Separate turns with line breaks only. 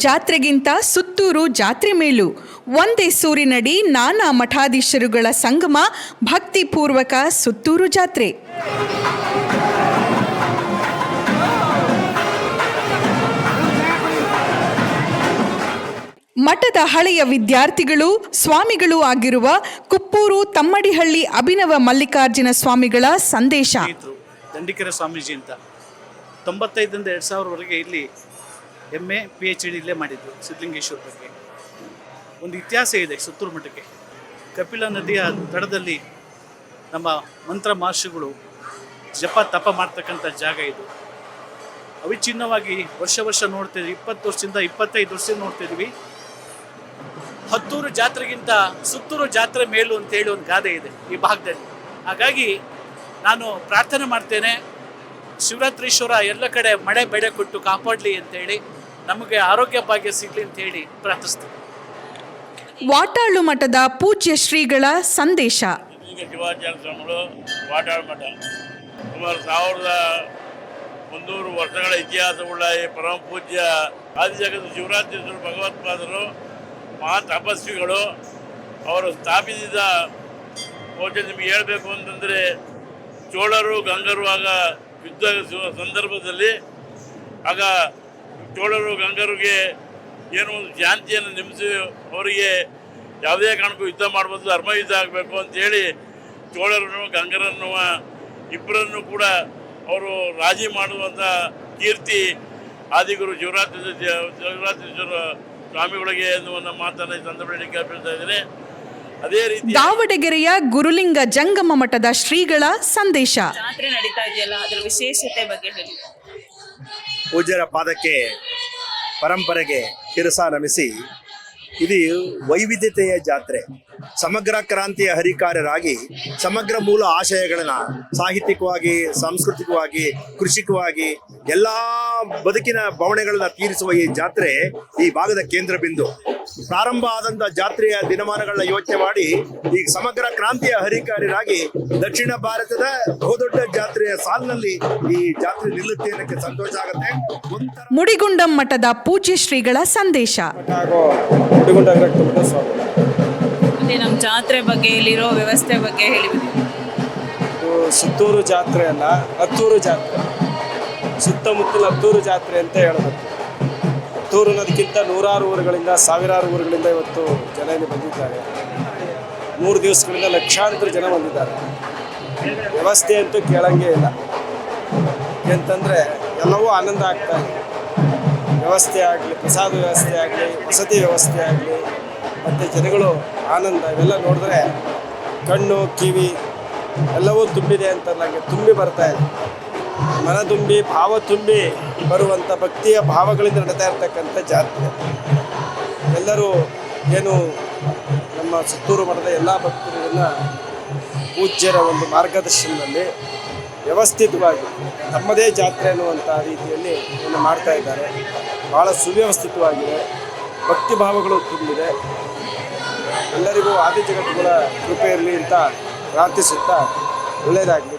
ಜಾತ್ರೆಗಿಂತ ಸುತ್ತೂರು ಜಾತ್ರೆ ಮೇಲು. ಒಂದೇ ಸೂರಿನಡಿ ನಾನಾ ಮಠಾಧೀಶರುಗಳ ಸಂಗಮ, ಭಕ್ತಿಪೂರ್ವಕ ಸುತ್ತೂರು ಜಾತ್ರೆ. ಮಠದ ಹಳೆಯ ವಿದ್ಯಾರ್ಥಿಗಳು, ಸ್ವಾಮಿಗಳೂ ಆಗಿರುವ ಕುಪ್ಪೂರು ತಮ್ಮಡಿಹಳ್ಳಿ ಅಭಿನವ ಮಲ್ಲಿಕಾರ್ಜುನ ಸ್ವಾಮಿಗಳ ಸಂದೇಶ.
ದಂಡಿಕೆರೆ ಸ್ವಾಮೀಜಿ ಅಂತ 95ರಿಂದ 2000ವರೆಗೆ ಇಲ್ಲಿ MA PhD ಇಲ್ಲೇ ಮಾಡಿದ್ದು. ಸಿದ್ಧಲಿಂಗೇಶ್ವರ ಬಗ್ಗೆ ಒಂದು ಇತಿಹಾಸ ಇದೆ ಸುತ್ತೂರು ಮಠಕ್ಕೆ. ಕಪಿಲ ನದಿಯ ದಡದಲ್ಲಿ ನಮ್ಮ ಮಂತ್ರ ಮಹರ್ಷಿಗಳು ಜಪ ತಪ ಮಾಡ್ತಕ್ಕಂಥ ಜಾಗ ಇದು. ಅವಿಚ್ಛಿನ್ನವಾಗಿ ವರ್ಷ ನೋಡ್ತಿದ್ವಿ. 20 ವರ್ಷದಿಂದ 25 ವರ್ಷದಿಂದ ನೋಡ್ತಿದ್ವಿ. ಹತ್ತೂರು ಜಾತ್ರೆಗಿಂತ ಸುತ್ತೂರು ಜಾತ್ರೆ ಮೇಲು ಅಂತೇಳಿ ಒಂದು ಗಾದೆ ಇದೆ ಈ ಭಾಗದಲ್ಲಿ. ಹಾಗಾಗಿ ನಾನು ಪ್ರಾರ್ಥನೆ ಮಾಡ್ತೇನೆ, ಶಿವರಾತ್ರೀಶ್ವರ ಎಲ್ಲ ಕಡೆ ಮಳೆ ಬೆಳೆ ಕೊಟ್ಟು ಕಾಪಾಡಲಿ ಅಂತೇಳಿ, ನಮಗೆ ಆರೋಗ್ಯ ಭಾಗ್ಯ ಸಿಗಲಿ ಅಂತೇಳಿ ಪ್ರಾರ್ಥಿಸ್ತೇನೆ.
ವಾಟಾಳು ಮಠದ ಪೂಜ್ಯ ಶ್ರೀಗಳ ಸಂದೇಶ.
ಶಿವಾಚಾರ್ಯ ಸ್ವಾಮಿಗಳು ವಾಟಾಳು ಮಠ ಸುಮಾರು 1300 ವರ್ಷಗಳ ಇತಿಹಾಸವುಳ್ಳ ಈ ಪರಮ ಪೂಜ್ಯ ಆದಿಜಗದ ಶಿವರಾತ್ರೀಶ್ವರ ಭಗವತ್ಪಾದರು ಮಹಾ ತಪಸ್ವಿಗಳು. ಅವರು ಸ್ಥಾಪಿಸಿದ ಬಹುಶಃ ನಿಮಗೆ ಹೇಳಬೇಕು ಅಂತಂದರೆ, ಚೋಳರು ಗಂಗರು ಆಗ ಯುದ್ಧ ಸಂದರ್ಭದಲ್ಲಿ ಆಗ ಚೋಳರು ಗಂಗರಿಗೆ ಏನೋ ಒಂದು ಶಾಂತಿಯನ್ನು ನೆಮ್ಮಸಿ ಅವರಿಗೆ ಯಾವುದೇ ಕಾರಣಕ್ಕೂ ಯುದ್ಧ ಮಾಡ್ಬೋದು, ಧರ್ಮ ಯುದ್ಧ ಆಗಬೇಕು ಅಂತೇಳಿ ಚೋಳರನ್ನು ಗಂಗರನ್ನು ಇಬ್ಬರನ್ನು ಕೂಡ ಅವರು ರಾಜಿ ಮಾಡುವಂಥ ಕೀರ್ತಿ ಆದಿಗುರು ಶಿವರಾತ್ರೀಶ್ವರ ಸ್ವಾಮಿಗಳಿಗೆ ಎನ್ನುವ ಮಾತನ್ನು ಸಂದರ್ಭದಲ್ಲಿ ಕೇಳ್ತಾ ಇದ್ದೇನೆ. ಅದೇ ರೀತಿ
ದಾವಣಗೆರೆಯ ಗುರುಲಿಂಗ ಜಂಗಮ ಮಠದ ಶ್ರೀಗಳ ಸಂದೇಶ.
ಜಾತ್ರೆ ನಡೀತಾ ಇದೆಯಲ್ಲ, ಅದರ ವಿಶೇಷತೆ ಬಗ್ಗೆ ಹೇಳಿ.
ಪೂಜ್ಯರ ಪಾದಕ್ಕೆ ಪರಂಪರೆಗೆ ಶಿರಸ ನಮಿಸಿ, ಇದು ವೈವಿಧ್ಯತೆಯ ಜಾತ್ರೆ. ಸಮಗ್ರ ಕ್ರಾಂತಿಯ ಹರಿಕಾರರಾಗಿ ಸಮಗ್ರ ಮೂಲ ಆಶಯಗಳನ್ನ ಸಾಹಿತ್ಯಿಕವಾಗಿ, ಸಾಂಸ್ಕೃತಿಕವಾಗಿ, ಕೃಷಿಕವಾಗಿ ಎಲ್ಲ ಬದುಕಿನ ಬವಣೆಗಳನ್ನ ತೀರಿಸುವ ಈ ಜಾತ್ರೆ ಈ ಭಾಗದ ಕೇಂದ್ರ ಬಿಂದು. ಪ್ರಾರಂಭ ಆದಂತ ಜಾತ್ರೆಯ ದಿನಮಾನಗಳನ್ನ ಯೋಚನೆ ಮಾಡಿ ಈ ಸಮಗ್ರ ಕ್ರಾಂತಿಯ ಹರಿಕಾರರಾಗಿ ದಕ್ಷಿಣ ಭಾರತದ ಬಹುದೊಡ್ಡ ಜಾತ್ರೆಯ ಸಾಲಿನಲ್ಲಿ ಈ ಜಾತ್ರೆ ನಿಲ್ಲುತ್ತೆ ಅನ್ನಕ್ಕೆ ಸಂತೋಷ ಆಗುತ್ತೆ.
ಮುಡಿಗುಂಡಂ ಮಠದ ಪೂಜ್ಯ ಶ್ರೀಗಳ ಸಂದೇಶ.
ಅದೇ ನಮ್ಮ ಜಾತ್ರೆ ಬಗ್ಗೆ, ಇಲ್ಲಿರೋ ವ್ಯವಸ್ಥೆ ಬಗ್ಗೆ ಹೇಳಿಬಿಡಿ.
ಇದು ಸುತ್ತೂರು ಜಾತ್ರೆ ಅಲ್ಲ, ಹತ್ತೂರು ಜಾತ್ರೆ. ಸುತ್ತಮುತ್ತಲ ಹತ್ತೂರು ಜಾತ್ರೆ ಅಂತ ಹೇಳಬೇಕು. ಹತ್ತೂರು ಅನ್ನೋದಕ್ಕಿಂತ ನೂರಾರು ಊರುಗಳಿಂದ, ಸಾವಿರಾರು ಊರುಗಳಿಂದ ಇವತ್ತು ಜನ ಇಲ್ಲಿ ಬಂದಿದ್ದಾರೆ. 3 ದಿವಸಗಳಿಂದ ಲಕ್ಷಾಂತರ ಜನ ಬಂದಿದ್ದಾರೆ. ವ್ಯವಸ್ಥೆ ಅಂತೂ ಕೇಳಂಗೆ ಇಲ್ಲ. ಎಂತಂದರೆ ಎಲ್ಲವೂ ಆನಂದ ಆಗ್ತಾ ಇದೆ. ವ್ಯವಸ್ಥೆ ಆಗಲಿ, ಪ್ರಸಾದ ವ್ಯವಸ್ಥೆ ಆಗಲಿ, ವಸತಿ ವ್ಯವಸ್ಥೆ ಆಗಲಿ, ಮತ್ತು ಜನಗಳು ಆನಂದ, ಇವೆಲ್ಲ ನೋಡಿದ್ರೆ ಕಣ್ಣು ಕಿವಿ ಎಲ್ಲವೂ ತುಂಬಿದೆ ಅಂತ ನನಗೆ ತುಂಬಿ ಬರ್ತಾ ಇದೆ. ಮನ ತುಂಬಿ, ಭಾವ ತುಂಬಿ ಬರುವಂಥ ಭಕ್ತಿಯ ಭಾವಗಳಿಂದ ನಡೀತಾ ಇರ್ತಕ್ಕಂಥ ಜಾತ್ರೆ. ಎಲ್ಲರೂ ಏನು ನಮ್ಮ ಸುತ್ತೂರು ಮಠದ ಎಲ್ಲ ಭಕ್ತರನ್ನ ಪೂಜ್ಯರ ಒಂದು ಮಾರ್ಗದರ್ಶನದಲ್ಲಿ ವ್ಯವಸ್ಥಿತವಾಗಿ ತಮ್ಮದೇ ಜಾತ್ರೆ ಅನ್ನುವಂಥ ರೀತಿಯಲ್ಲಿ ಏನು ಮಾಡ್ತಾ ಇದ್ದಾರೆ. ಭಾಳ ಸುವ್ಯವಸ್ಥಿತವಾಗಿದೆ, ಭಕ್ತಿ ಭಾವಗಳು ತುಂಬಿದೆ. ಎಲ್ಲರಿಗೂ ಆದಿಜಗತ್ತುಗಳ ಕೃಪೆ ಇರಲಿ ಅಂತ ಪ್ರಾರ್ಥಿಸುತ್ತಾ ಒಳ್ಳೆಯದಾಗಲಿ.